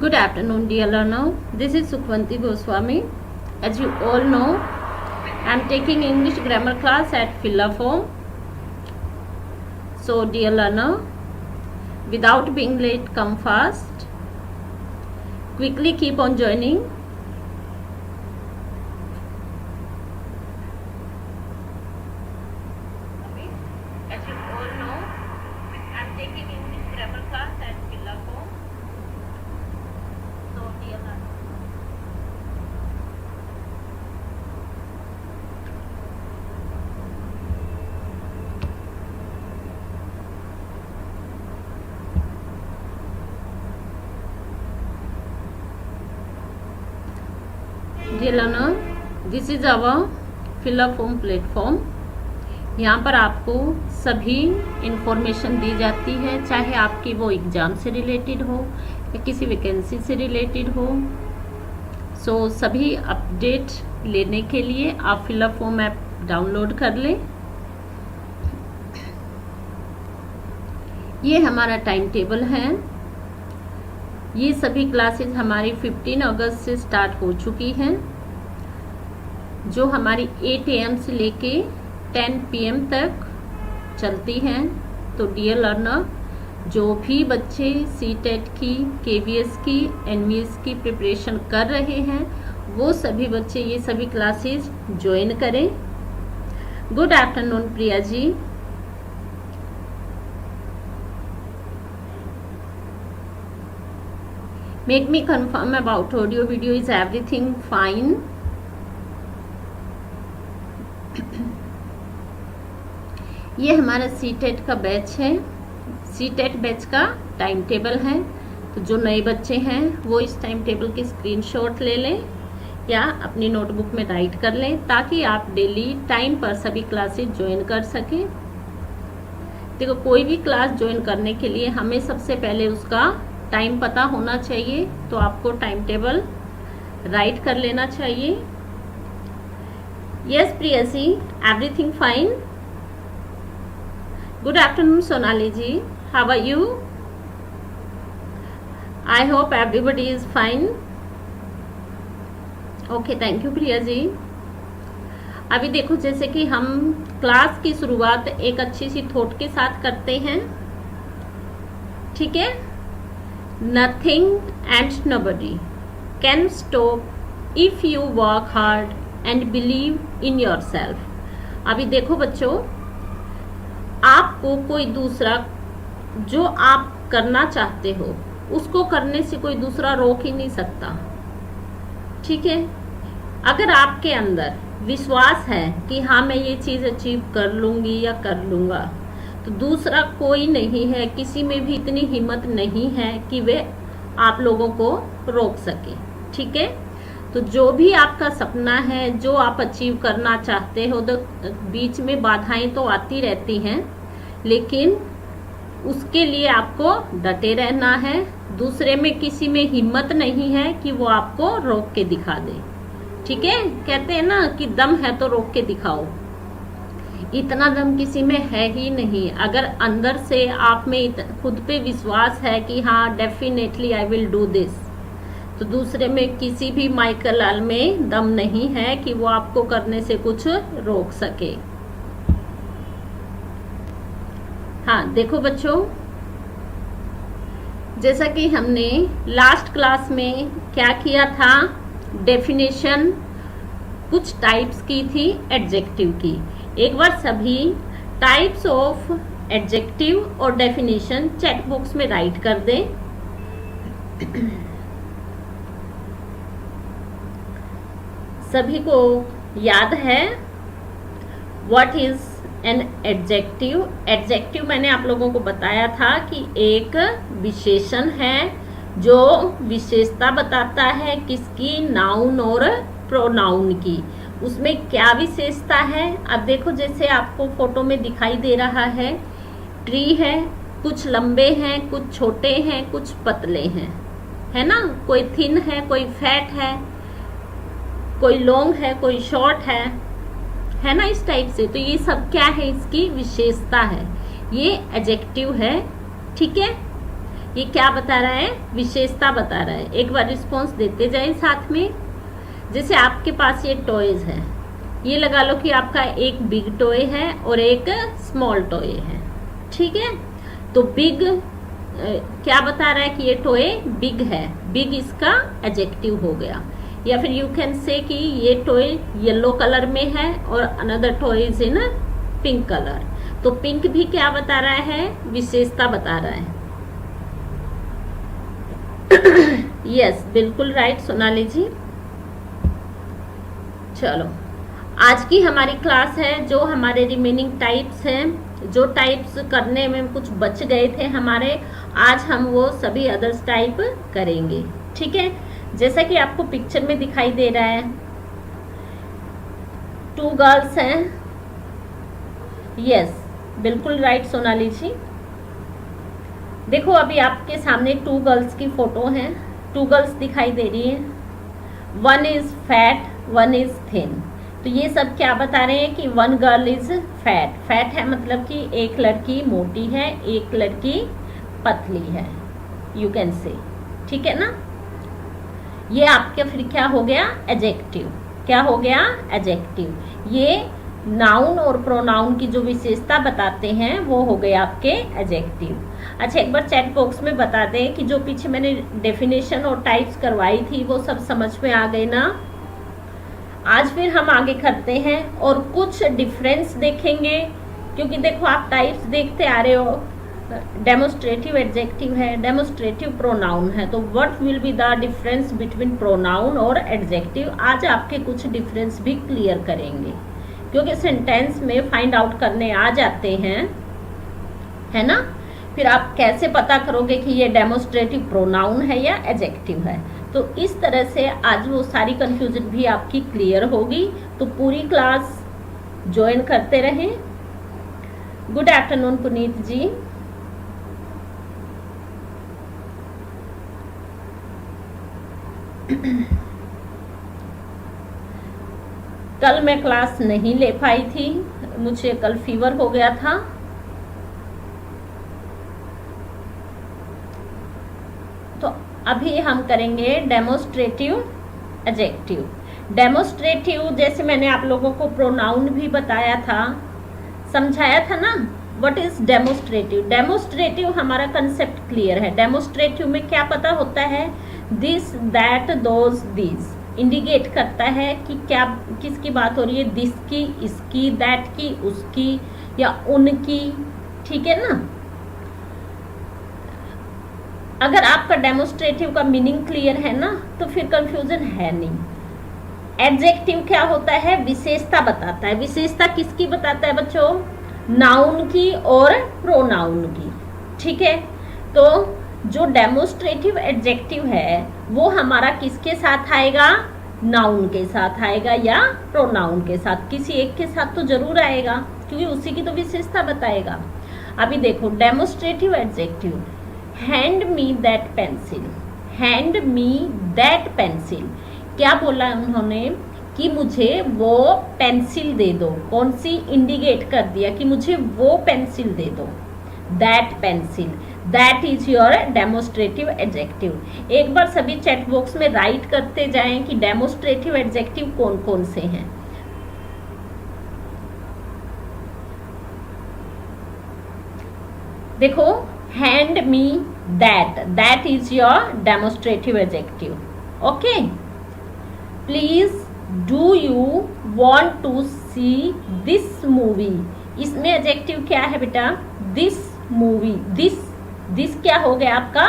Good afternoon, dear learner. This is Sukhvanti Goswami. As you all know, I am taking English grammar class at Philaform. So, dear learner, without being late, come fast. Quickly keep on joining. As you all know, I am taking English grammar class at Philaform. So, dear learner. Dear learner, this is our Philaform platform. यहाँ पर आपको सभी information दी जाती है, चाहे आपकी वो exam से रिलेटेड हो या किसी वैकेंसी से रिलेटेड हो. सो सभी अपडेट लेने के लिए आप Philaform ऐप डाउनलोड कर लें. ये हमारा टाइम टेबल है. ये सभी क्लासेस हमारी 15 अगस्त से स्टार्ट हो चुकी हैं, जो हमारी 8 AM से लेके 10 PM तक चलती हैं. तो डियर लर्नर, जो भी बच्चे CTET की, KVS की, NVS की प्रिपरेशन कर रहे हैं, वो सभी बच्चे ये सभी क्लासेस ज्वाइन करें. Good afternoon Priya ji. Make me confirm about audio video. Is everything fine? ये हमारा CTET का बैच है. CTET बैच का टाइम टेबल है. तो जो नए बच्चे हैं वो इस टाइम टेबल की स्क्रीनशॉट ले लें या अपनी नोटबुक में राइट कर लें, ताकि आप डेली टाइम पर सभी क्लासेस ज्वाइन कर सकें. देखो, कोई भी क्लास ज्वाइन करने के लिए हमें सबसे पहले उसका टाइम पता होना चाहिए. तो आपको टाइम टेबल राइट कर लेना चाहिए. Yes Priyasi, everything fine. Good afternoon Sonali ji, how are you? I hope everybody is fine. Okay, thank you Priya ji. अभी देखो, जैसे कि हम क्लास की शुरुआत एक अच्छी सी थॉट के साथ करते हैं. ठीक है. Nothing and nobody can stop if you work hard and believe in yourself. अभी देखो बच्चों, आपको कोई दूसरा जो आप करना चाहते हो उसको करने से कोई दूसरा रोक ही नहीं सकता. ठीक है. अगर आपके अंदर विश्वास है कि हाँ मैं ये चीज़ अचीव कर लूँगी या कर लूँगा, तो दूसरा कोई नहीं है, किसी में भी इतनी हिम्मत नहीं है कि वे आप लोगों को रोक सके. ठीक है. तो जो भी आपका सपना है, जो आप अचीव करना चाहते हो, तो बीच में बाधाएं तो आती रहती हैं, लेकिन उसके लिए आपको डटे रहना है. दूसरे में किसी में हिम्मत नहीं है कि वो आपको रोक के दिखा दे. ठीक है. कहते हैं ना कि दम है तो रोक के दिखाओ. इतना दम किसी में है ही नहीं. अगर अंदर से आप में खुद पे विश्वास है कि हाँ definitely I will do this, तो दूसरे में किसी भी माइकल लाल में दम नहीं है कि वो आपको करने से कुछ रोक सके. हाँ देखो बच्चों, जैसा कि हमने लास्ट क्लास में क्या किया था, डेफिनेशन कुछ टाइप्स की थी एडजेक्टिव की. एक बार सभी टाइप्स ऑफ एडजेक्टिव और डेफिनेशन चेक बॉक्स में राइट कर दें. सभी को याद है what is an adjective. Adjective मैंने आप लोगों को बताया था कि एक विशेषण है जो विशेषता बताता है किसकी, नाउन और प्रोनाउन की. उसमें क्या विशेषता है. अब देखो, जैसे आपको फोटो में दिखाई दे रहा है, ट्री है, कुछ लंबे हैं, कुछ छोटे हैं, कुछ पतले हैं, है ना. कोई थिन है, कोई फैट है, कोई लॉन्ग है, कोई शॉर्ट है ना, इस टाइप से. तो ये सब क्या है, इसकी विशेषता है. ये एडजेक्टिव है. ठीक है. ये क्या बता रहा है? विशेषता बता रहा है। एक बार रिस्पॉन्स देते जाए साथ में। जैसे आपके पास ये टॉयज है, ये लगा लो कि आपका एक बिग टॉय है और एक स्मॉल टॉय है, ठीक है। तो बिग क्या बता रहा है कि ये टॉय बिग है, बिग इसका एडजेक्टिव हो गया। या फिर यू कैन से कि ये टॉय येलो कलर में है और another toy is in pink colour. तो पिंक भी क्या बता रहा है? विशेषता बता रहा है। यस, बिल्कुल राइट सोनाली जी। चलो, आज की हमारी क्लास है, जो हमारे रिमेनिंग टाइप्स हैं, जो टाइप्स करने में कुछ बच गए थे हमारे, आज हम वो सभी अदर्स टाइप करेंगे, ठीक है। जैसा कि आपको पिक्चर में दिखाई दे रहा है, 2 गर्ल्स हैं। यस, बिल्कुल राइट सोनाली जी। देखो अभी आपके सामने 2 गर्ल्स की फोटो है, 2 गर्ल्स दिखाई दे रही है। 1 इज फैट, 1 इज थिन। तो ये सब क्या बता रहे हैं कि 1 गर्ल इज फैट। फैट है मतलब कि एक लड़की मोटी है, एक लड़की पतली है, यू कैन से, ठीक है ना। ये आपका फिर क्या हो गया? एडजेक्टिव। क्या हो गया? एडजेक्टिव। ये नाउन और प्रोनाउन की जो विशेषता बताते हैं वो हो गए आपके एडजेक्टिव। अच्छा, एक बार चैट बॉक्स में बता दें कि जो पीछे मैंने डेफिनेशन और टाइप्स करवाई थी वो सब समझ में आ गए ना। आज फिर हम आगे करते हैं और कुछ डिफरेंस देखेंगे, क्योंकि देखो आप टाइप्स देखते आ रहे हो। डेमोस्ट्रेटिव एडजेक्टिव है, डेमोस्ट्रेटिव प्रोनाउन है, तो what will be the difference between pronoun और एडजेक्टिव। आज आपके कुछ डिफरेंस भी क्लियर करेंगे, क्योंकि सेंटेंस में फाइंड आउट करने आ जाते हैं, है ना। फिर आप कैसे पता करोगे कि ये डेमोस्ट्रेटिव प्रोनाउन है या एडजेक्टिव है। तो इस तरह से आज वो सारी कंफ्यूजन भी आपकी क्लियर होगी। तो पूरी क्लास ज्वाइन करते रहें। गुड आफ्टरनून पुनीत जी। कल मैं क्लास नहीं ले पाई थी, मुझे कल फीवर हो गया था। तो अभी हम करेंगे डेमोस्ट्रेटिव एडजेक्टिव। डेमोस्ट्रेटिव जैसे मैंने आप लोगों को प्रोनाउन भी बताया था, समझाया था ना। What is demonstrative? डेमोस्ट्रेटिव हमारा कंसेप्ट क्लियर है। डेमोस्ट्रेटिव में क्या पता होता है? This, that, those, these indicate करता है कि क्या किसकी बात हो रही है। दिस की, इसकी, दैट की, उसकी या उनकी, ठीक है ना। अगर आपका डेमोस्ट्रेटिव का मीनिंग क्लियर है ना, तो फिर कंफ्यूजन है नहीं। एडजेक्टिव क्या होता है? विशेषता बताता है। विशेषता किसकी बताता है बच्चों? नाउन की और प्रोनाउन की, ठीक है। तो जो डेमोस्ट्रेटिव एडजेक्टिव है वो हमारा किसके साथ आएगा? नाउन के साथ आएगा या प्रोनाउन के साथ। किसी एक के साथ तो जरूर आएगा, क्योंकि उसी की तो विशेषता बताएगा। अभी देखो demonstrative adjective, hand me that pencil. Hand me that pencil, क्या बोला उन्होंने? कि मुझे वो पेंसिल दे दो। कौन सी? इंडिकेट कर दिया कि मुझे वो पेंसिल दे दो। That pencil, that is your demonstrative adjective. एक बार सभी चैट बॉक्स में राइट करते जाएं कि डेमोस्ट्रेटिव एडजेक्टिव कौन कौन से हैं। देखो, hand me that, that is your demonstrative adjective. Okay, please do you want to see this movie. इसमें एडजेक्टिव क्या है बेटा? This movie. दिस क्या हो गया आपका?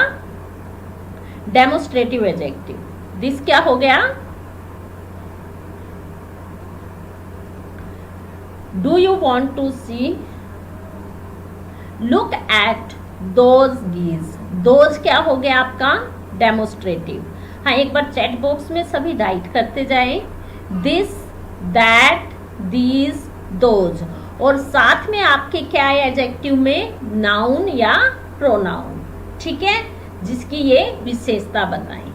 Demonstrative adjective. दिस क्या हो गया? Do you want to see, look at those geese. Those क्या हो गया आपका? डेमोस्ट्रेटिव। हाँ, एक बार चैट बॉक्स में सभी राइट करते जाएं। दिस, दैट, दीज, दोज, और साथ में आपके क्या है एडजेक्टिव में? नाउन या प्रोनाउन, ठीक है, जिसकी ये विशेषता बताएं।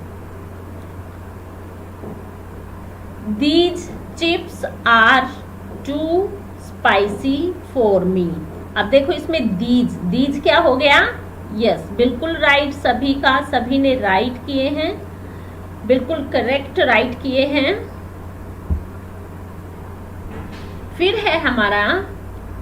These chips are too spicy for me. अब देखो इसमें दीज, दीज क्या हो गया? यस, बिल्कुल राइट, सभी का, सभी ने राइट किए हैं, बिल्कुल करेक्ट राइट किए हैं। फिर है हमारा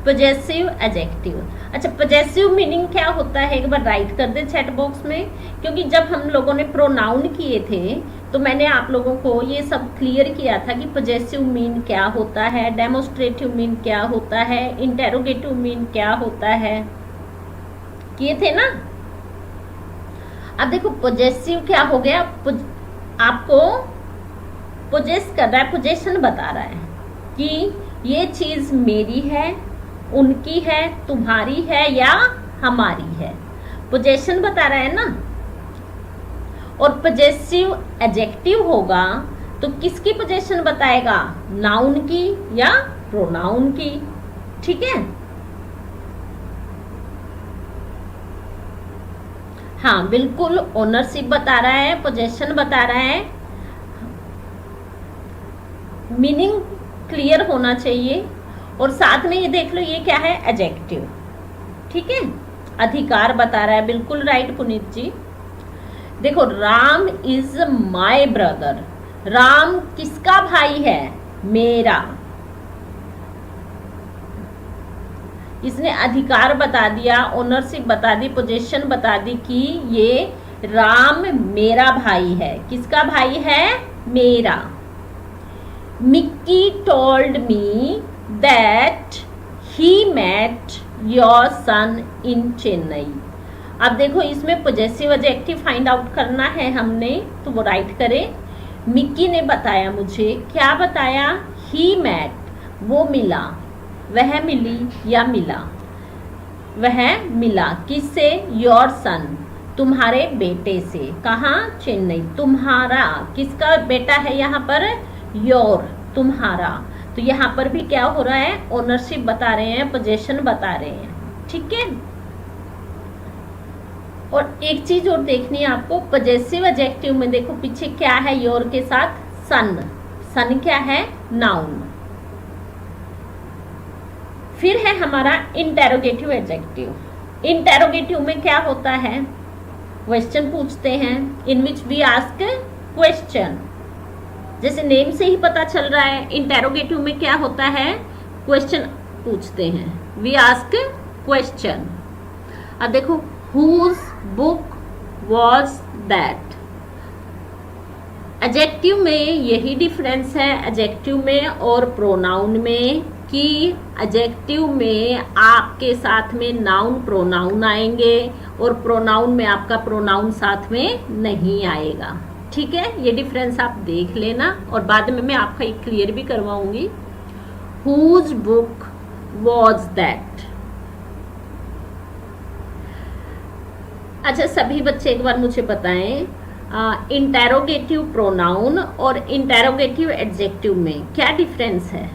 पॉजेसिव एडजेक्टिव। अच्छा, पॉजेसिव मीनिंग क्या होता है एक बार राइट कर दे चैट बॉक्स में, क्योंकि जब हम लोगों ने प्रोनाउन किए थे तो मैंने आप लोगों को ये सब क्लियर किया था कि पॉजेसिव मीन क्या होता है, डेमोस्ट्रेटिव मीन क्या होता है, इंटेरोगेटिव मीन क्या होता है, किए थे ना। अब देखो पॉजेसिव क्या हो गया, आपको पोजेस कर रहा है, पोजेशन बता रहा है कि ये चीज मेरी है, उनकी है, तुम्हारी है या हमारी है, पोजेशन बता रहा है ना। और पॉजेसिव एडजेक्टिव होगा तो किसकी पोजेशन बताएगा, नाउन की या प्रोनाउन की, ठीक है। हाँ बिल्कुल, ओनरशिप बता रहा है, पोजेशन बता रहा है, मीनिंग क्लियर होना चाहिए। और साथ में ये देख लो ये क्या है, एडजेक्टिव, ठीक है, अधिकार बता रहा है, बिल्कुल राइट पुनीत जी। देखो Ram is my brother, Ram किसका भाई है, मेरा। इसने अधिकार बता दिया, ओनरशिप बता दी, पोजीशन बता दी कि ये राम मेरा भाई है। किसका भाई है, मेरा। Mickey told me that he met your son in Chennai. अब देखो इसमें पॉजेसिव एडजेक्टिव फाइंड आउट करना है हमने, तो वो राइट करें। मिक्की ने बताया मुझे, क्या बताया, ही मेट, वो मिला, वह मिली या मिला, वह मिला किससे, योर सन, तुम्हारे बेटे से। कहाँ, चेन्नई। तुम्हारा, किसका बेटा है यहाँ पर, योर, तुम्हारा। तो यहाँ पर भी क्या हो रहा है, ओनरशिप बता रहे हैं, पोजेशन बता रहे हैं, ठीक है। और एक चीज और देखनी है आपको, पॉजेसिव एडजेक्टिव में देखो पीछे क्या है, योर के साथ सन, सन क्या है, नाउन। फिर है हमारा इंटेरोगेटिव एडजेक्टिव। इंटेरोगेटिव में क्या होता है, क्वेश्चन पूछते हैं, इन विच वी आस्क क्वेश्चन। जैसे नेम से ही पता चल रहा है, इंटेरोगेटिव में क्या होता है, क्वेश्चन पूछते हैं, वी आस्क क्वेश्चन। अब देखो whose book was that। Adjective में यही डिफरेंस है, एडजेक्टिव में और प्रोनाउन में, कि एडजेक्टिव में आपके साथ में नाउन प्रोनाउन आएंगे और प्रोनाउन में आपका प्रोनाउन साथ में नहीं आएगा, ठीक है। ये डिफरेंस आप देख लेना और बाद में मैं आपका एक क्लियर भी करवाऊंगी। whose book was that। अच्छा सभी बच्चे एक बार मुझे बताएं, इंटेरोगेटिव प्रोनाउन और इंटेरोगेटिव एडजेक्टिव में क्या डिफरेंस है।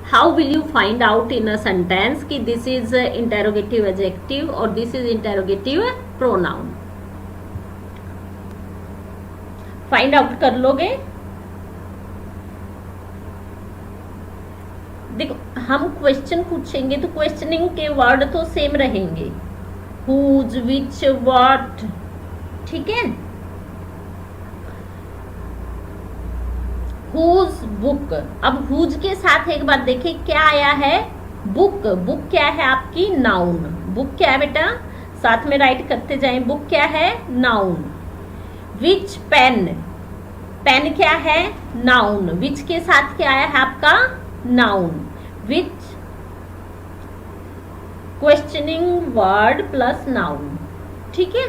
How will you find out in a sentence कि दिस इज इंटेरोगेटिव एडजेक्टिव और this is interrogative pronoun. Find out कर लोगे। देखो हम क्वेश्चन पूछेंगे तो क्वेश्चनिंग के वर्ड तो सेम रहेंगे, whose, which, what, ठीक है। whose book, अब whose के साथ एक बार देखें क्या आया है, बुक। बुक क्या है आपकी, नाउन। बुक क्या है बेटा, साथ में राइट करते जाएं, बुक क्या है, नाउन। विच पेन, पेन क्या है, नाउन। विच के साथ क्या आया है आपका, नाउन। विच क्वेश्चनिंग वर्ड प्लस नाउन, ठीक है।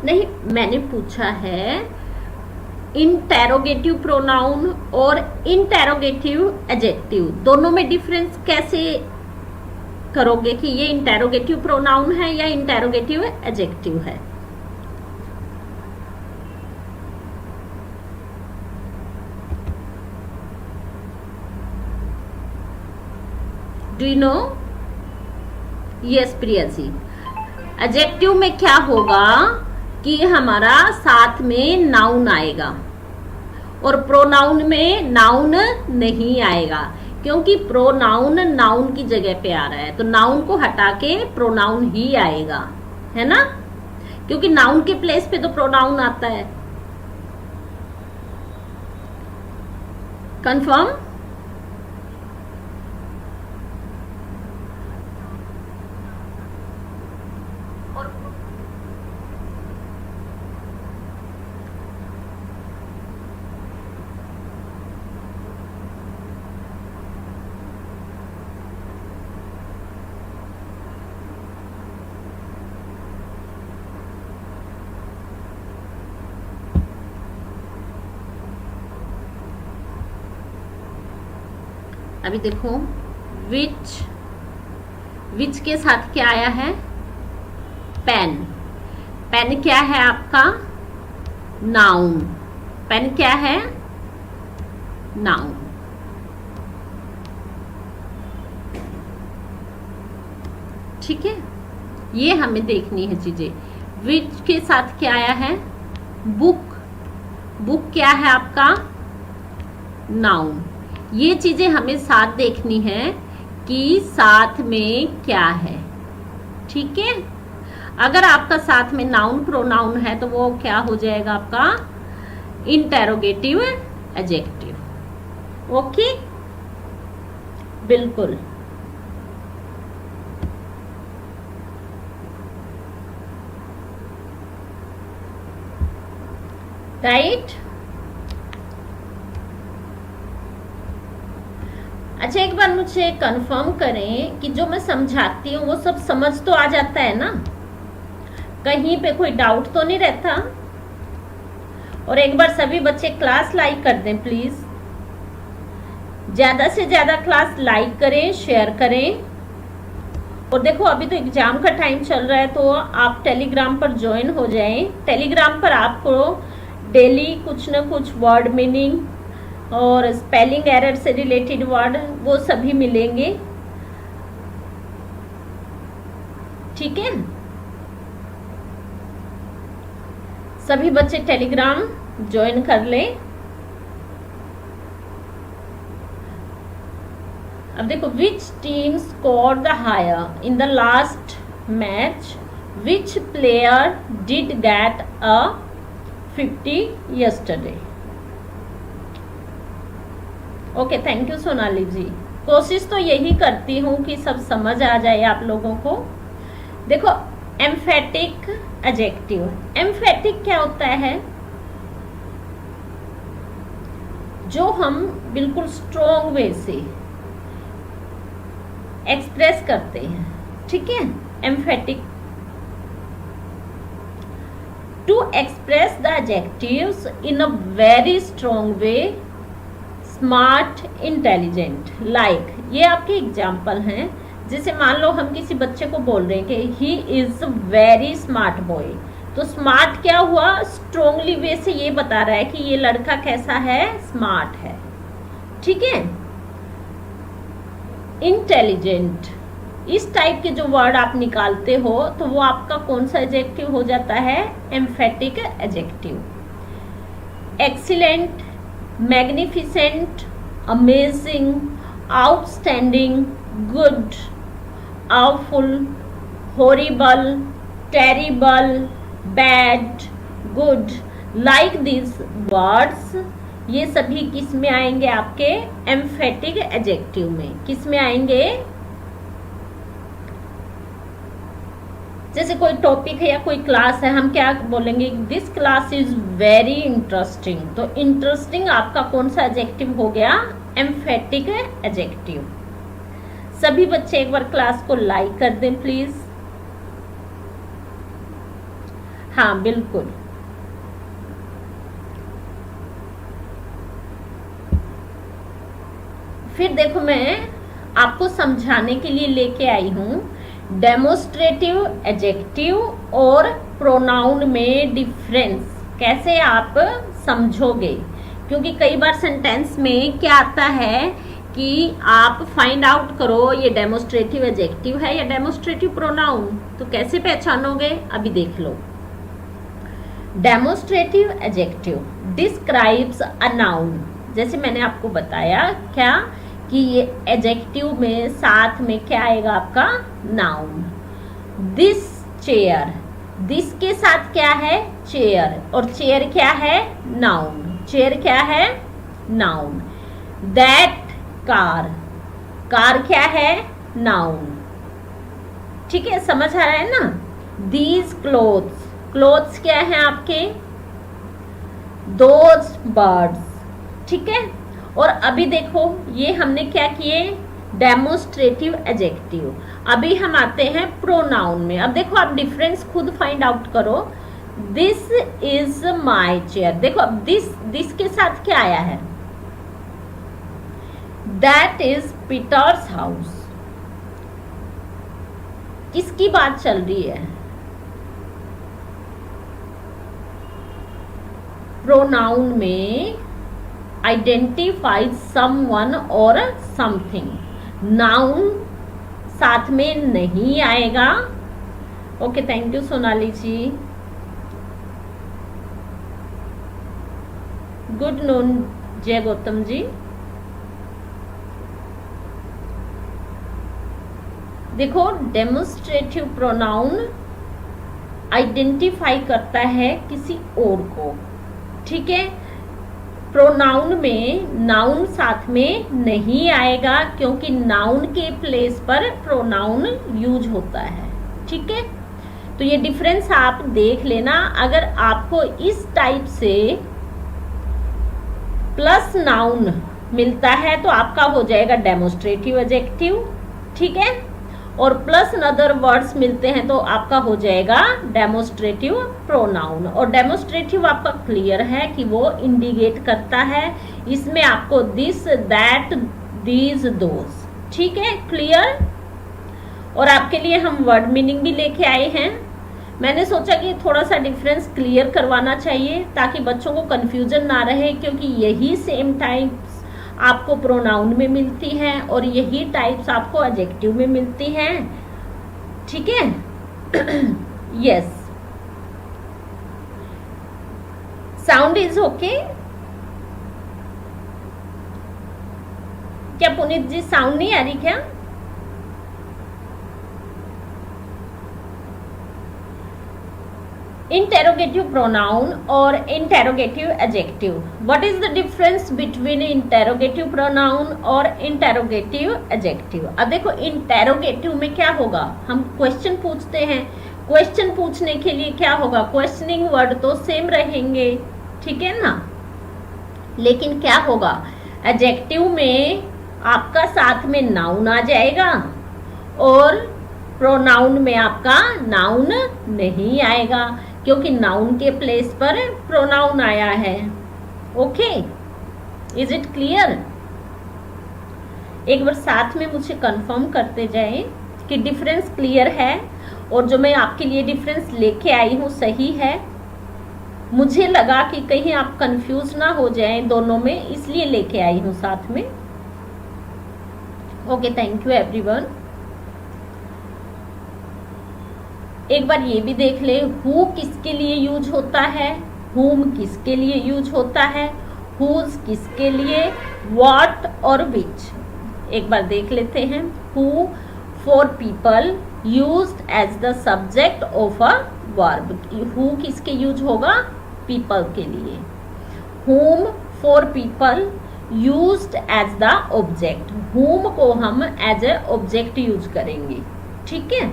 नहीं, मैंने पूछा है इंटेरोगेटिव प्रोनाउन और इंटेरोगेटिव एडजेक्टिव दोनों में डिफरेंस कैसे करोगे कि ये इंटेरोगेटिव प्रोनाउन है या इंटेरोगेटिव एडजेक्टिव है। Do you know, yes Priya ji, adjective में क्या होगा कि हमारा साथ में नाउन आएगा और प्रोनाउन में नाउन नहीं आएगा, क्योंकि प्रोनाउन नाउन की जगह पे आ रहा है, तो नाउन को हटा के प्रोनाउन ही आएगा, है ना, क्योंकि नाउन के प्लेस पे तो प्रोनाउन आता है। कंफर्म? अभी देखो विच के साथ क्या आया है? पेन। पेन क्या है आपका? नाउन। पेन क्या है? नाउन। ठीक है, ये हमें देखनी है चीजें। विच के साथ क्या आया है? बुक। बुक क्या है आपका? नाउन। ये चीजें हमें साथ देखनी है कि साथ में क्या है। ठीक है, अगर आपका साथ में नाउन प्रोनाउन है तो वो क्या हो जाएगा आपका? Interrogative adjective. ओके, बिल्कुल। राइट। अच्छा, एक बार मुझे कंफर्म करें कि जो मैं समझाती हूँ वो सब समझ तो आ जाता है ना? कहीं पे कोई डाउट तो नहीं रहता? और एक बार सभी बच्चे क्लास लाइक कर दें प्लीज। ज्यादा से ज्यादा क्लास लाइक करें, शेयर करें। और देखो अभी तो एग्जाम का टाइम चल रहा है, तो आप टेलीग्राम पर ज्वाइन हो जाएं। टेलीग्राम पर आपको डेली कुछ ना कुछ वर्ड मीनिंग और स्पेलिंग एरर से रिलेटेड वर्ड वो सभी मिलेंगे। ठीक है, सभी बच्चे टेलीग्राम ज्वाइन कर लें। अब देखो, which team score the higher in the last match? Which player did get a 50 yesterday? Okay, thank you Sonali ji. कोशिश तो यही करती हूँ कि सब समझ आ जाए आप लोगों को। देखो, एम्फेटिक एडजेक्टिव। एम्फेटिक क्या होता है? जो हम बिल्कुल स्ट्रॉन्ग वे से एक्सप्रेस करते हैं। ठीक है, emphatic. To express the adjectives in a very strong way, smart, intelligent. Like, ये आपके एग्जाम्पल हैं। जैसे मान लो हम किसी बच्चे को बोल रहे हैं कि he is very smart boy, तो स्मार्ट क्या हुआ? स्ट्रॉन्गली वे से ये बता रहा है कि ये लड़का कैसा है? स्मार्ट है। ठीक है, इंटेलिजेंट, इस टाइप के जो वर्ड आप निकालते हो तो वो आपका कौन सा एडजेक्टिव हो जाता है? Emphatic adjective. Excellent, magnificent, amazing, outstanding, good, awful, horrible, terrible, bad, good, like these words, ये सभी किस में आएंगे? आपके एम्फेटिक एडजेक्टिव में। किस में आएंगे? जैसे कोई टॉपिक है या कोई क्लास है, हम क्या बोलेंगे? This class is very interesting. तो इंटरेस्टिंग आपका कौन सा एडजेक्टिव हो गया? Emphatic adjective. सभी बच्चे एक बार क्लास को लाइक कर दें प्लीज। हाँ, बिल्कुल। फिर देखो, मैं आपको समझाने के लिए लेके आई हूं डेमोस्ट्रेटिव एडजेक्टिव और प्रोनाउन में डिफरेंस कैसे आप समझोगे। क्योंकि कई बार सेंटेंस में क्या आता है कि आप फाइंड आउट करो ये डेमोस्ट्रेटिव एडजेक्टिव है या डेमोस्ट्रेटिव प्रोनाउन। तो कैसे पहचानोगे, अभी देख लो। Demonstrative adjective describes a noun, जैसे मैंने आपको बताया क्या कि ये एडजेक्टिव में साथ में क्या आएगा आपका, नाउन। दिस चेयर, दिस के साथ क्या है, चेयर, और चेयर क्या है, नाउन। चेयर क्या है, नाउन। दैट कार, कार क्या है, नाउन। ठीक है, समझ आ रहा है ना। दीज क्लोथ्स, क्लोथ्स क्या है आपके, दोज बर्ड्स। ठीक है, और अभी देखो ये हमने क्या किए, डेमोस्ट्रेटिव एडजेक्टिव। अभी हम आते हैं प्रोनाउन में। अब देखो आप डिफरेंस खुद फाइंड आउट करो। दिस इज माई चेयर, देखो अब दिस के साथ क्या आया है, दैट इज पीटर्स हाउस। किसकी बात चल रही है, प्रोनाउन में आइडेंटिफाइज समवन और समथिंग, नाउन साथ में नहीं आएगा। Okay, thank you Sonali ji, good noon Jai Gautam जी। देखो डेमोस्ट्रेटिव प्रोनाउन आइडेंटिफाई करता है किसी और को। ठीक है, प्रोनाउन में नाउन साथ में नहीं आएगा क्योंकि नाउन के प्लेस पर प्रोनाउन यूज होता है। ठीक है, तो ये डिफरेंस आप देख लेना। अगर आपको इस टाइप से प्लस नाउन मिलता है तो आपका हो जाएगा डेमोस्ट्रेटिव एडजेक्टिव। ठीक है, और प्लस अदर वर्ड्स मिलते हैं तो आपका हो जाएगा डेमोस्ट्रेटिव प्रोनाउन। और डेमोस्ट्रेटिव आपका क्लियर है कि वो इंडिकेट करता है, इसमें आपको दिस, दैट, दीज, दोज। ठीक है, क्लियर। और आपके लिए हम वर्ड मीनिंग भी लेके आए हैं। मैंने सोचा कि थोड़ा सा डिफरेंस क्लियर करवाना चाहिए ताकि बच्चों को कंफ्यूजन ना रहे, क्योंकि यही सेम टाइप्स आपको प्रोनाउन में मिलती हैं और यही टाइप्स आपको एडजेक्टिव में मिलती हैं। ठीक है, यस, साउंड इज ओके। क्या पुनीत जी साउंड नहीं आ रही क्या? Interrogative pronoun or interrogative adjective. What is the difference between interrogative pronoun और interrogative adjective? अब देखो interrogative में क्या होगा, हम क्वेश्चन पूछते हैं, क्वेश्चन पूछने के लिए क्या होगा, क्वेश्चनिंग वर्ड तो सेम रहेंगे। ठीक है ना, लेकिन क्या होगा, एडजेक्टिव में आपका साथ में नाउन आ जाएगा और प्रोनाउन में आपका नाउन नहीं आएगा क्योंकि नाउन के प्लेस पर प्रोनाउन आया है। Okay, is it clear? एक बार साथ में मुझे कंफर्म करते जाएं कि डिफरेंस क्लियर है और जो मैं आपके लिए डिफरेंस लेके आई हूँ सही है। मुझे लगा कि कहीं आप कंफ्यूज ना हो जाएं दोनों में, इसलिए लेके आई हूँ साथ में। Okay, thank you everyone. एक बार ये भी देख ले, हु किसके लिए यूज होता है, हुम किसके लिए यूज होता है, हुज किसके लिए, व्हाट और विच। एक बार देख लेते हैं। Who for people used as the subject of a verb. Who किसके यूज होगा, पीपल के लिए। Whom for people used as the object. Whom को हम एज ए ऑब्जेक्ट यूज करेंगे। ठीक है,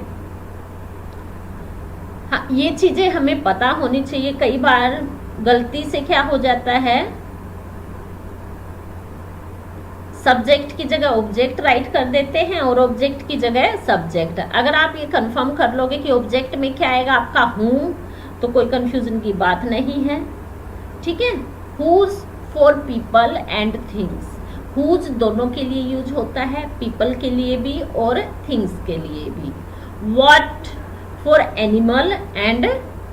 हाँ, ये चीजें हमें पता होनी चाहिए। कई बार गलती से क्या हो जाता है, सब्जेक्ट की जगह ऑब्जेक्ट राइट कर देते हैं और ऑब्जेक्ट की जगह सब्जेक्ट। अगर आप ये कंफर्म कर लोगे कि ऑब्जेक्ट में क्या आएगा आपका हूँ, तो कोई कंफ्यूजन की बात नहीं है। ठीक है, whose for people and things. Whose दोनों के लिए यूज होता है, पीपल के लिए भी और थिंग्स के लिए भी। What for animal and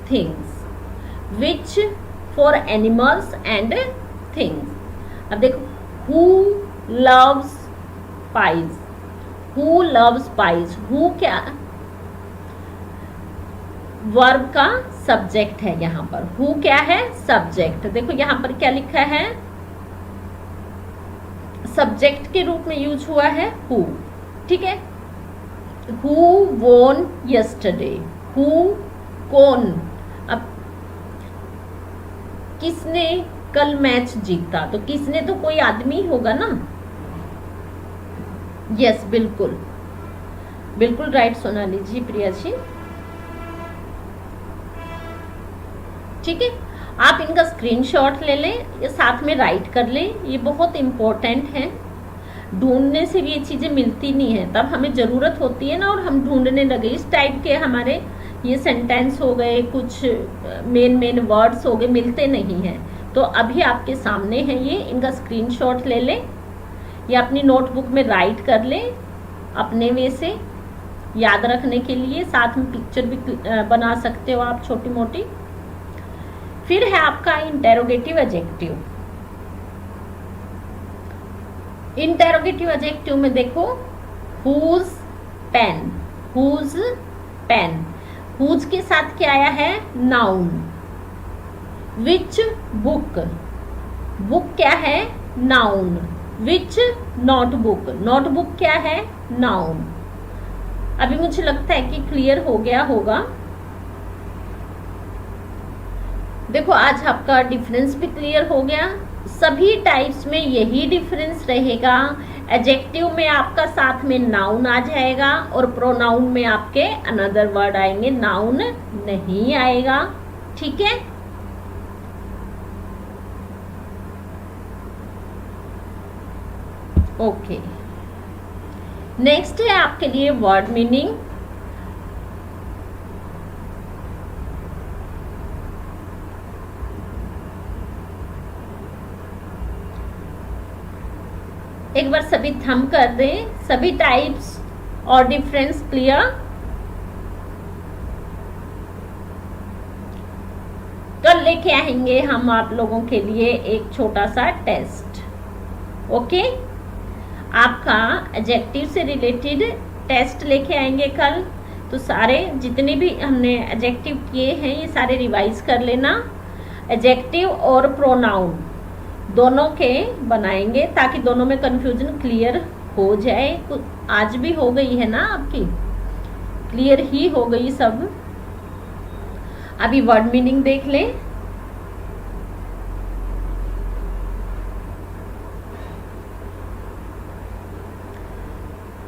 things, which for animals and things। अब देखो, who loves pies. Who loves pies? Who क्या वर्ब का सब्जेक्ट है यहाँ पर. Who क्या है? सब्जेक्ट. देखो यहाँ पर क्या लिखा है, सब्जेक्ट के रूप में यूज हुआ है who. ठीक है. Who won yesterday? Who, कौन. अब किसने कल मैच जीता, तो किसने तो कोई आदमी होगा ना. यस, बिल्कुल बिल्कुल राइट सोनाली जी, प्रिया जी. ठीक है, आप इनका स्क्रीनशॉट ले लें या साथ में राइट कर लें, ये बहुत इम्पोर्टेंट है. ढूंढने से भी ये चीज़ें मिलती नहीं है, तब हमें ज़रूरत होती है ना, और हम ढूंढने लगे. इस टाइप के हमारे ये सेंटेंस हो गए, कुछ मेन वर्ड्स हो गए, मिलते नहीं हैं. तो अभी आपके सामने है ये, इनका स्क्रीनशॉट ले लें या अपनी नोटबुक में राइट कर लें अपने वे से याद रखने के लिए. साथ में पिक्चर भी बना सकते हो आप छोटी मोटी. फिर है आपका इंटेरोगेटिव एडजेक्टिव. इंटेरोगेटिव एडजेक्टिव में देखो, whose pen. Whose pen. Whose के साथ क्या आया है? नाउन. Which book. बुक क्या है? नाउन. विच नोटबुक. नोटबुक क्या है? नाउन. अभी मुझे लगता है कि क्लियर हो गया होगा. देखो आज आपका डिफरेंस भी क्लियर हो गया. सभी टाइप्स में यही डिफरेंस रहेगा. एडजेक्टिव में आपका साथ में नाउन आ जाएगा और प्रोनाउन में आपके अनदर वर्ड आएंगे, नाउन नहीं आएगा. ठीक है. ओके, नेक्स्ट है आपके लिए वर्ड मीनिंग. एक बार सभी थंब कर दें. सभी टाइप्स और डिफरेंस क्लियर. कल लेके आएंगे हम आप लोगों के लिए एक छोटा सा टेस्ट. ओके, आपका एडजेक्टिव से रिलेटेड टेस्ट लेके आएंगे कल. तो सारे जितने भी हमने एडजेक्टिव किए हैं ये सारे रिवाइज कर लेना. एडजेक्टिव और प्रोनाउन दोनों के बनाएंगे ताकि दोनों में कंफ्यूजन क्लियर हो जाए. आज भी हो गई है ना आपकी, क्लियर ही हो गई सब. अभी वर्ड मीनिंग देख लें.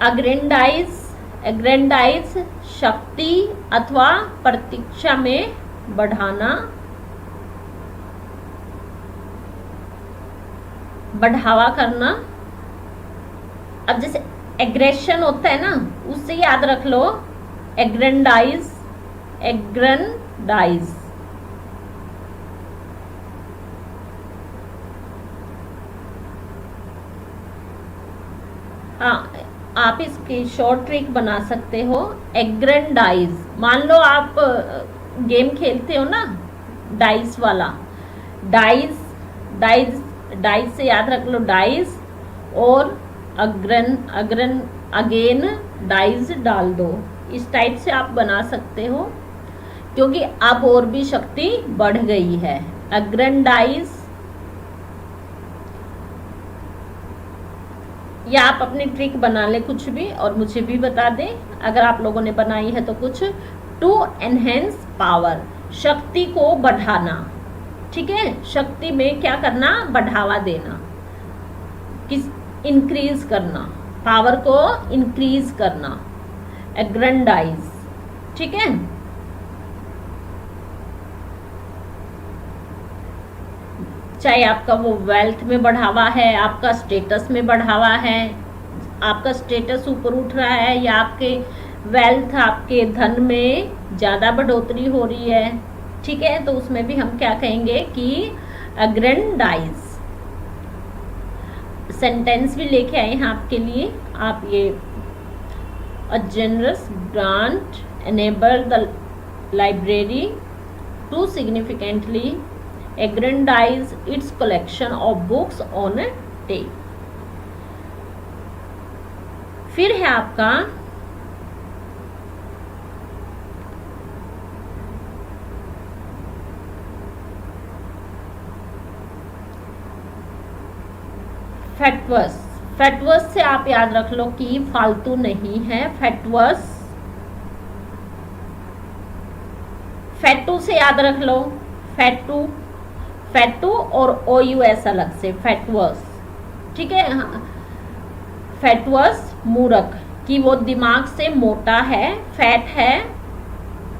अग्रेंडाइज. एग्रेंडाइज शक्ति अथवा प्रतीक्षा में बढ़ाना, बढ़ावा करना. अब जैसे एग्रेशन होता है ना, उससे याद रख लो एग्रेंडाइज. एग्रेंडाइज. हाँ, आप इसकी शॉर्ट ट्रिक बना सकते हो. एग्रेंडाइज, मान लो आप गेम खेलते हो ना डाइस वाला. डाइस डाइस डाइस से याद रख लो डाइस, और अगेन डाइस डाल दो. इस टाइप से आप बना सकते हो क्योंकि अब और भी शक्ति बढ़ गई है. अग्रेंडाइज. या आप अपनी ट्रिक बना ले कुछ भी और मुझे भी बता दें अगर आप लोगों ने बनाई है तो कुछ. टू एनहेंस पावर, शक्ति को बढ़ाना. ठीक है, शक्ति में क्या करना? बढ़ावा देना, किस इंक्रीज करना, पावर को इंक्रीज करना. एग्रेंडाइज. ठीक है. चाहे आपका वो वेल्थ में बढ़ावा है, आपका स्टेटस में बढ़ावा है, आपका स्टेटस ऊपर उठ रहा है, या आपके वेल्थ, आपके धन में ज़्यादा बढ़ोतरी हो रही है. ठीक है, तो उसमें भी हम क्या कहेंगे कि अग्रेंडाइज. सेंटेंस भी लेके आए हैं आपके लिए. आप ये a generous grant enable the library to significantly aggrandize its collection of books on a day. फिर है आपका फैटवस। फैटवस से आप याद रख लो कि फालतू नहीं है। फैटवस, फैटू से याद रख लो, फैटू, फैटू और OUS अलग से, फैटवस, ठीक है। फैटवस मूर्ख, कि वो दिमाग से मोटा है, फैट है,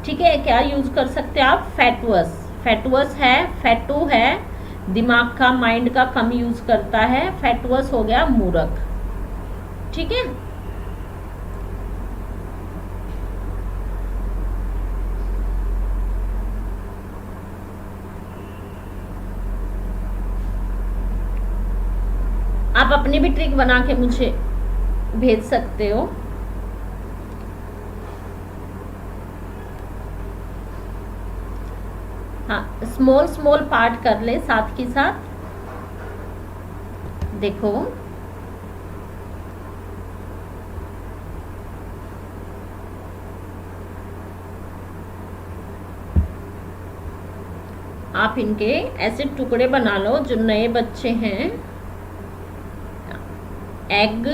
ठीक है। क्या यूज कर सकते हैं आप? फैटवस। फैटवस है, फैटू है, दिमाग का, माइंड का कम यूज करता है, फैटवस हो गया मूर्ख, ठीक है। आप अपनी भी ट्रिक बना के मुझे भेज सकते हो। हाँ, स्मॉल स्मॉल पार्ट कर ले साथ के साथ। देखो आप इनके ऐसे टुकड़े बना लो। जो नए बच्चे हैं, एग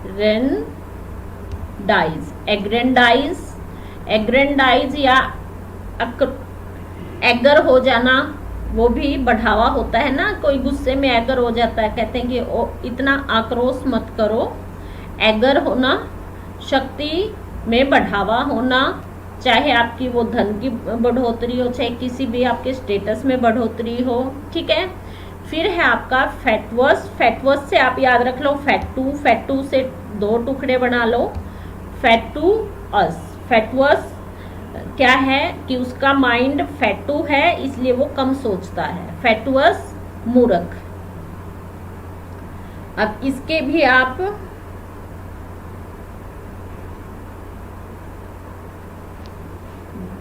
रेंडाइज, एग्रेंडाइज, एग्रेंडाइज या एगर हो जाना, वो भी बढ़ावा होता है ना। कोई गुस्से में एगर हो जाता है, कहते हैं कि इतना आक्रोश मत करो। एगर होना, शक्ति में बढ़ावा होना, चाहे आपकी वो धन की बढ़ोतरी हो, चाहे किसी भी आपके स्टेटस में बढ़ोतरी हो, ठीक है। फिर है आपका फैटवस। फैटवस से आप याद रख लो फैटू, फैटू से 2 टुकड़े बना लो, फैटू अस। फैटवस क्या है कि उसका माइंड फैटू है, इसलिए वो कम सोचता है, फैटवस मूर्ख। अब इसके भी आप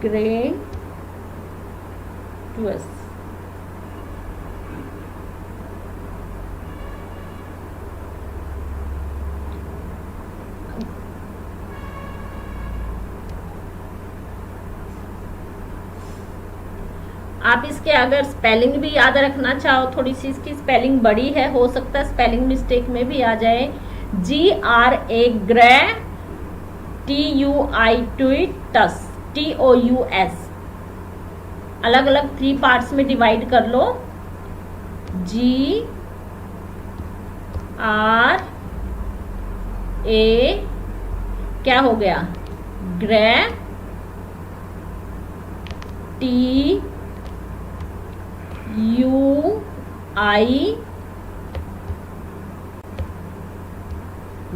ग्रेटुअस, आप इसके अगर स्पेलिंग भी याद रखना चाहो, थोड़ी सी इसकी स्पेलिंग बड़ी है, हो सकता है स्पेलिंग मिस्टेक में भी आ जाए। GRA ग्रे, TUITUS, TOUS, अलग अलग 3 पार्ट्स में डिवाइड कर लो। GRA क्या हो गया? Grey, TUI,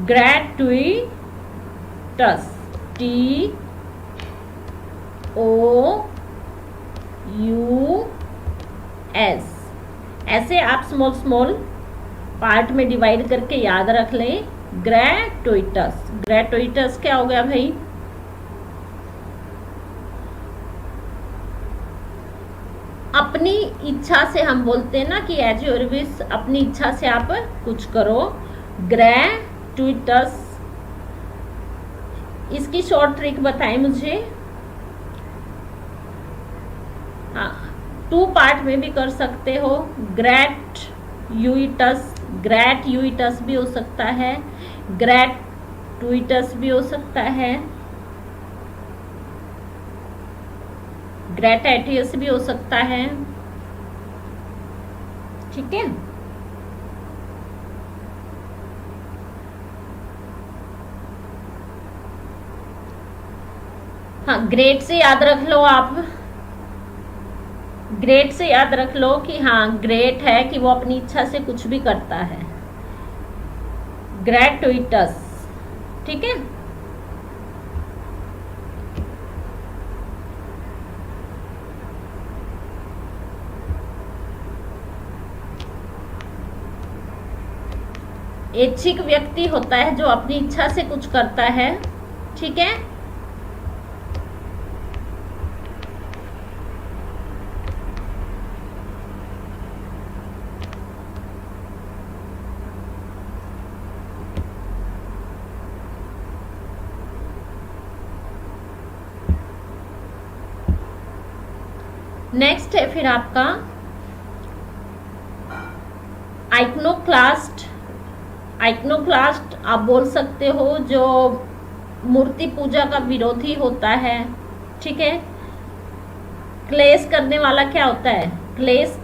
ग्रेटुइटस, TOUS। ऐसे आप स्मॉल स्मॉल पार्ट में डिवाइड करके याद रख लें। ग्रेटुइटस, ग्रेटुइटस क्या हो गया भाई? अपनी इच्छा से हम बोलते हैं ना कि एज योर विश, अपनी इच्छा से आप कुछ करो। ग्रेटुइटस, इसकी शॉर्ट ट्रिक बताएं मुझे। हाँ, 2 पार्ट में भी कर सकते हो। ग्रेटुइटस, ग्रेटुइटस भी हो सकता है, ग्रेटुइटस भी हो सकता है, ग्रेटेटियस भी हो सकता है, ठीक है। हाँ, ग्रेट से याद रख लो आप, ग्रेट से याद रख लो कि हाँ ग्रेट है कि वो अपनी इच्छा से कुछ भी करता है, ग्रेटुइटस, ठीक है। ऐच्छिक व्यक्ति होता है जो अपनी इच्छा से कुछ करता है, ठीक है। नेक्स्ट है फिर आपका आइकनोक्लास्ट। आइकनोक्लास्ट आप बोल सकते हो जो मूर्ति पूजा का विरोधी होता है, ठीक है। क्लेश करने वाला क्या होता है? क्लेश,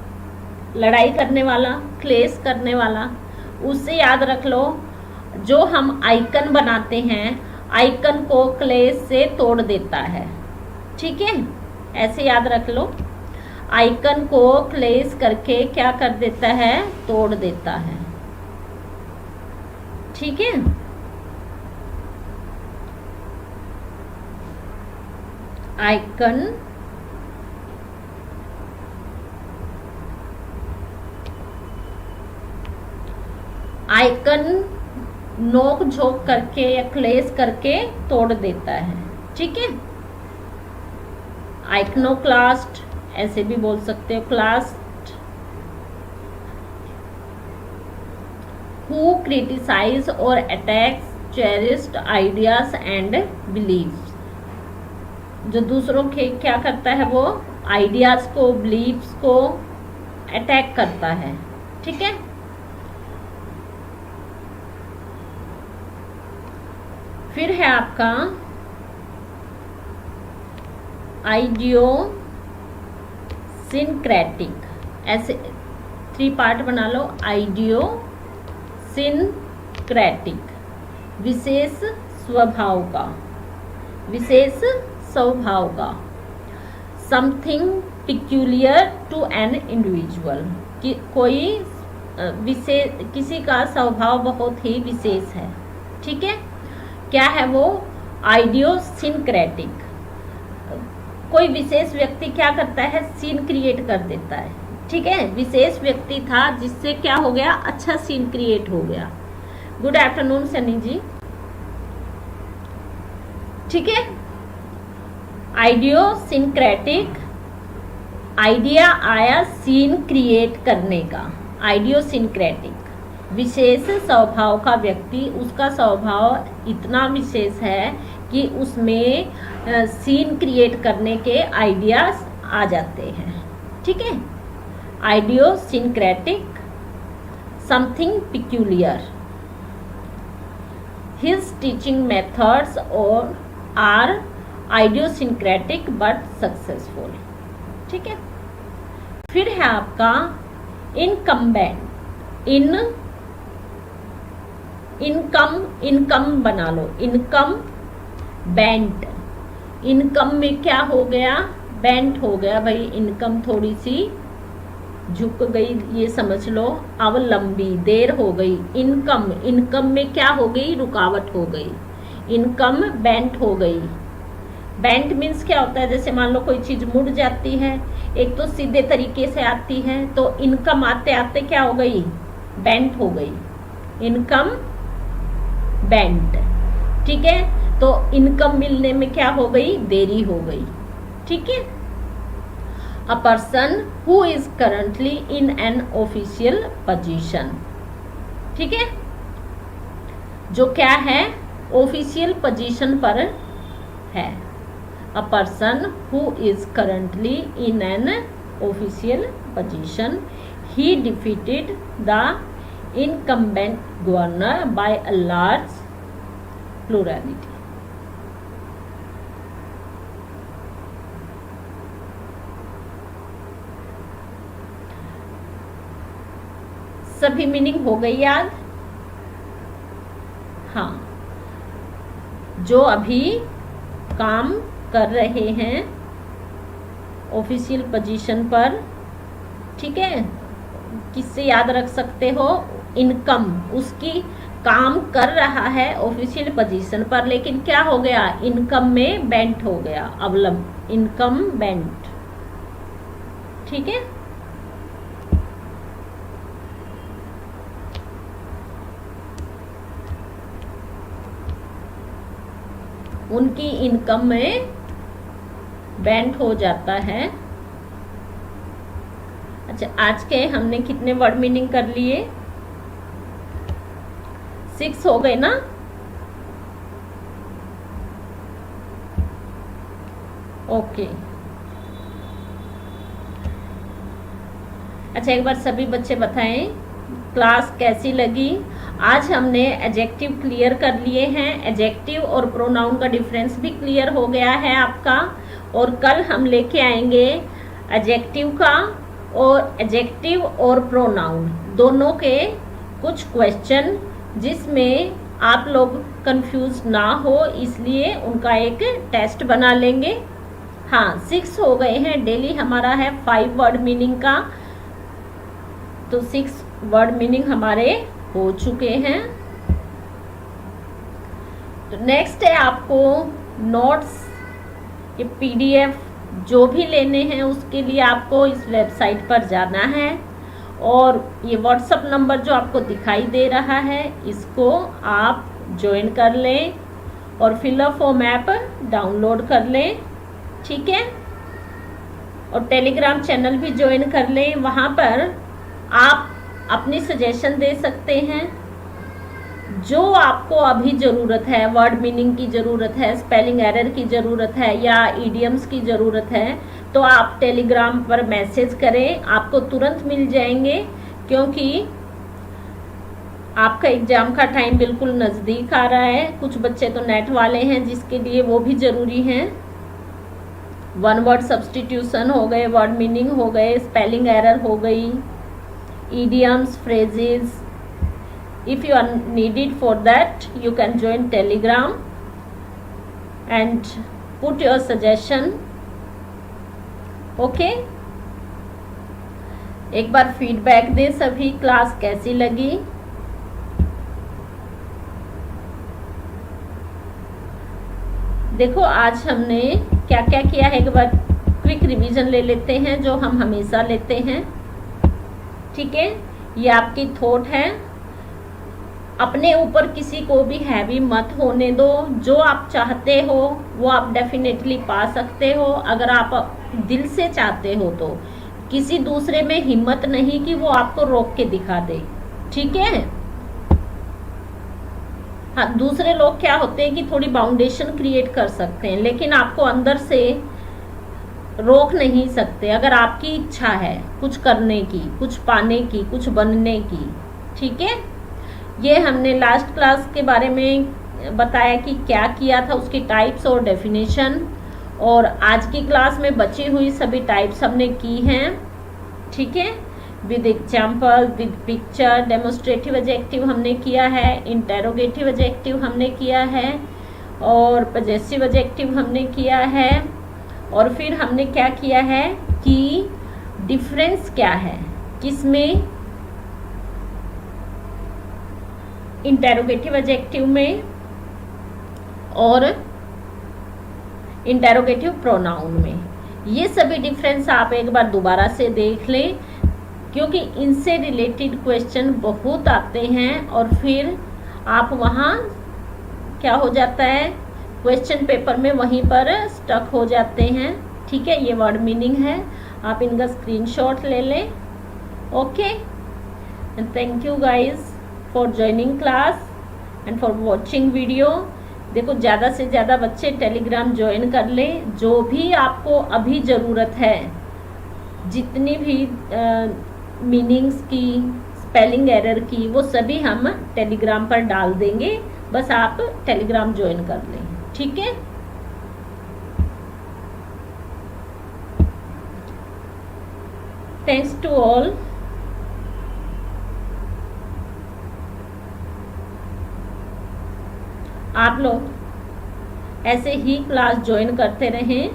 लड़ाई करने वाला, क्लेश करने वाला, उससे याद रख लो। जो हम आइकन बनाते हैं, आइकन को क्लेश से तोड़ देता है, ठीक है, ऐसे याद रख लो। आइकन को क्लेश करके क्या कर देता है? तोड़ देता है, ठीक है। आइकन नोक झोंक करके या क्लेश करके तोड़ देता है, ठीक है। आइकनोक्लास्ट ऐसे भी बोल सकते हो। क्लास्ट हु क्रिटिसाइज और attacks cherished ideas and beliefs. जो दूसरों के क्या करता है? वो आइडियाज को, बिलीव्स को अटैक करता है, ठीक है। फिर है आपका आइडियोसिनक्रेटिक। ऐसे 3 पार्ट बना लो। आइडियोसिनक्रेटिक, विशेष स्वभाव का, विशेष स्वभाव का। Something peculiar to an individual, कि कोई विशेष, किसी का स्वभाव बहुत ही विशेष है, ठीक है। क्या है वो? आइडियोसिनक्रेटिक। कोई विशेष व्यक्ति क्या करता है? सीन क्रिएट कर देता है, ठीक है। विशेष व्यक्ति था जिससे क्या हो गया? अच्छा सीन क्रिएट हो गया। गुड आफ्टरनून सनी जी, ठीक है। आइडियोसिनक्रेटिक, आइडिया आया सीन क्रिएट करने का। आइडियोसिनक्रेटिक, विशेष स्वभाव का व्यक्ति, उसका स्वभाव इतना विशेष है कि उसमें सीन क्रिएट करने के आइडियाज आ जाते हैं, ठीक है। Idiosyncratic, something peculiar. His teaching methods और आर आइडियोसिनक्रेटिक बट सक्सेसफुल, ठीक है। फिर है आपका इनकम्बेंट। इनकम बना लो। Income bent. इनकम में क्या हो गया? बेंट हो गया भाई। इनकम थोड़ी सी झुक गई, ये समझ लो। अब लंबी देर हो गई। इनकम में क्या हो गई? रुकावट हो गई। इनकम बेंट हो गई। बेंट मीन्स क्या होता है? जैसे मान लो कोई चीज मुड़ जाती है, एक तो सीधे तरीके से आती है, तो इनकम आते आते क्या हो गई? बेंट हो गई। इनकम बेंट, ठीक है। तो इनकम मिलने में क्या हो गई? देरी हो गई, ठीक है। A person who is currently in an official position, ठीक है। जो क्या है? ऑफिशियल पोजीशन पर है। A person who is currently in an official position, he defeated the incumbent governor by a large plurality. सभी मीनिंग हो गई याद? हाँ, जो अभी काम कर रहे हैं ऑफिशियल पोजीशन पर, ठीक है। किससे याद रख सकते हो? इनकम, उसकी काम कर रहा है ऑफिशियल पोजीशन पर, लेकिन क्या हो गया? इनकम में बेंट हो गया। अब इनकम बेंट, ठीक है। उनकी इनकम में बेंट हो जाता है। अच्छा, आज के हमने कितने वर्ड मीनिंग कर लिए? 6 हो गए ना? ओके, अच्छा, एक बार सभी बच्चे बताएं क्लास कैसी लगी। आज हमने एडजेक्टिव क्लियर कर लिए हैं, एडजेक्टिव और प्रोनाउन का डिफरेंस भी क्लियर हो गया है आपका। और कल हम लेके आएंगे एडजेक्टिव का और एडजेक्टिव और प्रोनाउन दोनों के कुछ क्वेश्चन, जिसमें आप लोग कंफ्यूज ना हो, इसलिए उनका एक टेस्ट बना लेंगे। हाँ, 6 हो गए हैं। डेली हमारा है 5 वर्ड मीनिंग का, तो 6 वर्ड मीनिंग हमारे हो चुके हैं। तो नेक्स्ट है आपको नोट्स, ये पीडीएफ जो भी लेने हैं उसके लिए आपको इस वेबसाइट पर जाना है, और ये व्हाट्सएप नंबर जो आपको दिखाई दे रहा है इसको आप ज्वाइन कर लें और फिलअप फॉर्म ऐप डाउनलोड कर लें, ठीक है। और टेलीग्राम चैनल भी ज्वाइन कर लें, वहाँ पर आप अपनी सजेशन दे सकते हैं जो आपको अभी ज़रूरत है। वर्ड मीनिंग की ज़रूरत है, स्पेलिंग एरर की ज़रूरत है या ईडियम्स की ज़रूरत है, तो आप टेलीग्राम पर मैसेज करें, आपको तुरंत मिल जाएंगे। क्योंकि आपका एग्ज़ाम का टाइम बिल्कुल नज़दीक आ रहा है। कुछ बच्चे तो नेट वाले हैं जिसके लिए वो भी ज़रूरी हैं। 1 वर्ड सब्सटीट्यूशन हो गए, वर्ड मीनिंग हो गए, स्पेलिंग एरर हो गई, idioms, phrases. If you are needed for that, you can join Telegram and put your suggestion. Okay? एक बार फीडबैक दे सभी, क्लास कैसी लगी। देखो आज हमने क्या क्या किया है, एक बार क्विक रिवीजन ले लेते हैं जो हम हमेशा लेते हैं, ठीक है। ये आपकी थॉट है, अपने ऊपर किसी को भी हैवी मत होने दो। जो आप चाहते हो वो आप डेफिनेटली पा सकते हो, अगर आप दिल से चाहते हो तो। किसी दूसरे में हिम्मत नहीं कि वो आपको रोक के दिखा दे, ठीक है। हाँ, दूसरे लोग क्या होते हैं कि थोड़ी बाउंडेशन क्रिएट कर सकते हैं, लेकिन आपको अंदर से रोक नहीं सकते अगर आपकी इच्छा है कुछ करने की, कुछ पाने की, कुछ बनने की, ठीक है। ये हमने लास्ट क्लास के बारे में बताया कि क्या किया था, उसकी टाइप्स और डेफिनेशन, और आज की क्लास में बची हुई सभी टाइप्स हमने की हैं, ठीक है। With example, with picture, demonstrative adjective हमने किया है, इंटेरोगेटिव एडजेक्टिव हमने किया है, और पजेसिव एडजेक्टिव हमने किया है। और फिर हमने क्या किया है कि डिफरेंस क्या है किसमें, इंटेरोगेटिव एडजेक्टिव में और इंटेरोगेटिव प्रोनाउन में। ये सभी डिफरेंस आप एक बार दोबारा से देख लें, क्योंकि इनसे रिलेटेड क्वेश्चन बहुत आते हैं और फिर आप वहाँ क्या हो जाता है, क्वेश्चन पेपर में वहीं पर स्टक हो जाते हैं, ठीक है। ये वर्ड मीनिंग है, आप इनका स्क्रीनशॉट ले लें। Okay, and thank you guys for joining class and for watching video. देखो ज़्यादा से ज़्यादा बच्चे टेलीग्राम ज्वाइन कर लें, जो भी आपको अभी ज़रूरत है, जितनी भी मीनिंग्स की, स्पेलिंग एरर की, वो सभी हम टेलीग्राम पर डाल देंगे। बस आप टेलीग्राम ज्वाइन कर लें, ठीक है। Thanks to all. आप लोग ऐसे ही क्लास ज्वाइन करते रहें।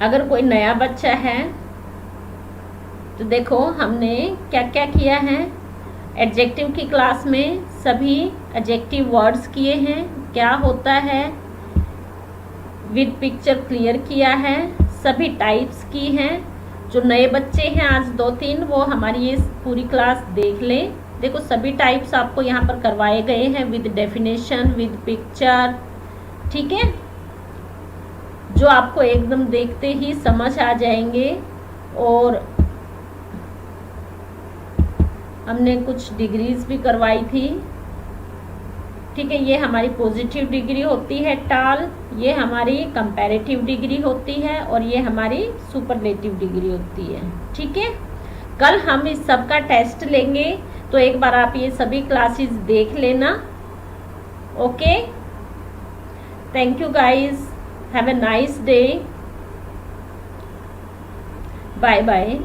अगर कोई नया बच्चा है तो देखो हमने क्या क्या किया है। एडजेक्टिव की क्लास में सभी एडजेक्टिव वर्ड्स किए हैं, क्या होता है, विद पिक्चर क्लियर किया है, सभी टाइप्स की हैं। जो नए बच्चे हैं आज 2-3, वो हमारी ये पूरी क्लास देख लें। देखो सभी टाइप्स आपको यहाँ पर करवाए गए हैं विद डेफिनेशन, विद पिक्चर, ठीक है, जो आपको एकदम देखते ही समझ आ जाएंगे। और हमने कुछ डिग्रीज भी करवाई थी, ठीक है, ये हमारी पॉजिटिव डिग्री होती है टाल, ये हमारी कंपैरेटिव डिग्री होती है और ये हमारी सुपरलेटिव डिग्री होती है। ठीक है, कल हम इस सब का टेस्ट लेंगे, तो एक बार आप ये सभी क्लासेस देख लेना। Okay, thank you guys, have a nice day, bye bye.